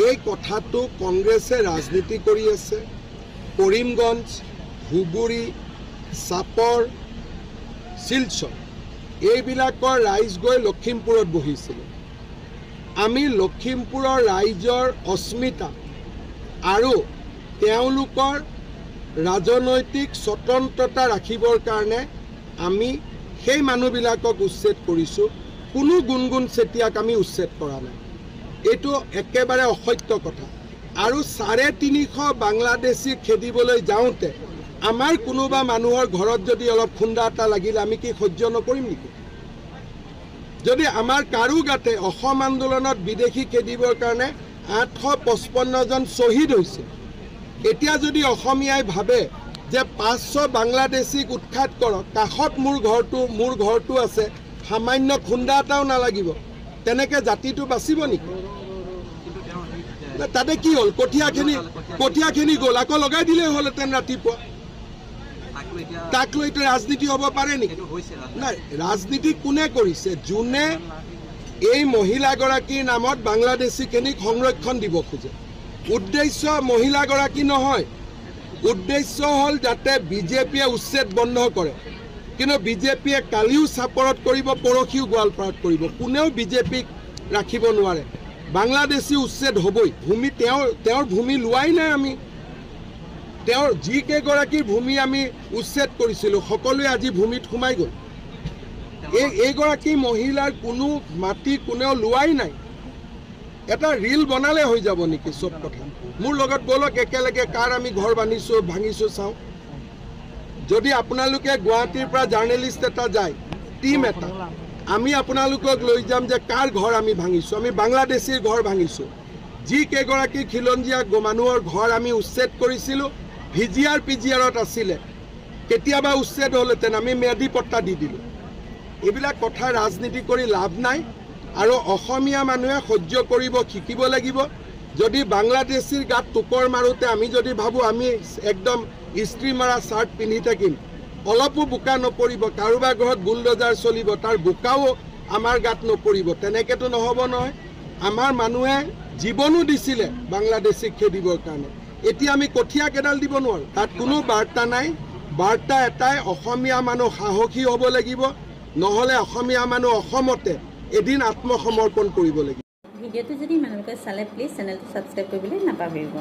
এই কথাটো কংগ্ৰেছে ৰাজনীতি কৰি আছে। কৰিমগঞ্জ, ধুবুৰী, চাপৰ, শিলচৰ এইবিলাকৰ ৰাইজ গৈ লখিমপুৰত বহিছিল। আমি লখিমপুৰৰ ৰাইজৰ অস্মিতা আৰু তেওঁলোকৰ ৰাজনৈতিক স্বতন্ত্ৰতা ৰাখিবৰ কাৰণে আমি সেই মানুহবিলাকক উচ্ছেদ কৰিছোঁ। কোনো গুণগুণ চেতিয়াক আমি উচ্ছেদ কৰা নাই। এইটো একেবাৰে অসত্য কথা। আৰু 350 বাংলাদেশীক খেদিবলৈ যাওঁতে আমাৰ কোনোবা মানুহৰ ঘৰত যদি অলপ খুন্দা এটা লাগিলে আমি কি সহ্য নকৰিম নেকি? যদি আমাৰ কাৰো গাতে অসম আন্দোলনত বিদেশী খেদিবৰ কাৰণে 855 জন শ্বহীদ হৈছে, এতিয়া যদি অসমীয়াই ভাবে যে 500 বাংলাদেশীক উৎখাত কৰক, কাষত মোৰ ঘৰটো আছে, সামান্য খুন্দা এটাও নালাগিব, তেনেকৈ জাতিটো বাচিব নেকি? তাতে কি হ'ল? কঠীয়াখিনি গ'ল, আকৌ লগাই দিলেই হ'লহেঁতেন ৰাতিপুৱা। তাক লৈ ৰাজনীতি হ'ব পাৰে নেকি? নাই, ৰাজনীতি কোনে কৰিছে? যোনে এই মহিলাগৰাকীৰ নামত বাংলাদেশীখিনিক সংৰক্ষণ দিব খোজে। উদ্দেশ্য মহিলাগৰাকী নহয়, উদ্দেশ্য হ'ল যাতে বিজেপিয়ে উচ্ছেদ বন্ধ কৰে। কিন্তু বিজেপিয়ে কালিও চাপৰত কৰিব, পৰহিও গোৱালপাৰাত কৰিব। কোনেও বিজেপিক ৰাখিব নোৱাৰে। বাংলাদেশী উচ্ছেদ হ'বই। ভূমি তেওঁৰ ভূমি লোৱাই নাই আমি। তেওঁৰ যিকেইগৰাকীৰ ভূমি আমি উচ্ছেদ কৰিছিলোঁ সকলোৱে আজি ভূমিত সোমাই গ'ল। এইগৰাকী মহিলাৰ কোনো মাটি কোনেও লোৱাই নাই। এটা ৰিল বনালে হৈ যাব নেকি চব কথা? মোৰ লগত বলক একেলগে কাৰ আমি ঘৰ ভাঙিছোঁ চাওঁ। যদি আপোনালোকে গুৱাহাটীৰ পৰা জাৰ্নেলিষ্ট এটা যায়, টিম এটা, আমি আপোনালোকক লৈ যাম যে কাৰ ঘৰ আমি ভাঙিছোঁ। আমি বাংলাদেশীৰ ঘৰ ভাঙিছোঁ। যিকেইগৰাকী খিলঞ্জীয়া মানুহৰ ঘৰ আমি উচ্ছেদ কৰিছিলোঁ, ভিজিআৰ পিজিআৰত আছিলে, কেতিয়াবা উচ্ছেদ হ'লহেঁতেন, আমি ম্যাদী পট্টা দি দিলোঁ। এইবিলাক কথা ৰাজনীতি কৰি লাভ নাই। আৰু অসমীয়া মানুহে সহ্য কৰিব শিকিব লাগিব। যদি বাংলাদেশীৰ গাত টোকৰ মাৰোঁতে আমি যদি ভাবোঁ আমি একদম ইস্ত্ৰি মাৰা চাৰ্ট পিন্ধি থাকিম, অলপো বোকা নপৰিব, কাৰোবাৰ ঘৰত বুলডোজাৰ চলিব, তাৰ বোকাও আমাৰ গাত নপৰিব, তেনেকৈতো নহ'ব নহয়। আমাৰ মানুহে জীৱনো দিছিলে বাংলাদেশীক খেদিবৰ কাৰণে। এতিয়া আমি কঠীয়া কেডাল দিব নোৱাৰোঁ। তাত কোনো বাৰ্তা নাই। বাৰ্তা এটাই, অসমীয়া মানুহ সাহসী হ'ব লাগিব, নহ'লে অসমীয়া মানুহ অসমতে এদিন আত্মসমৰ্পণ কৰিব লাগিব। ভিডিঅ'টো যদি মানুহলোকে চালে প্লিজ চেনেলটো ছাবস্ক্ৰাইব কৰিবলৈ নাপাহৰিব।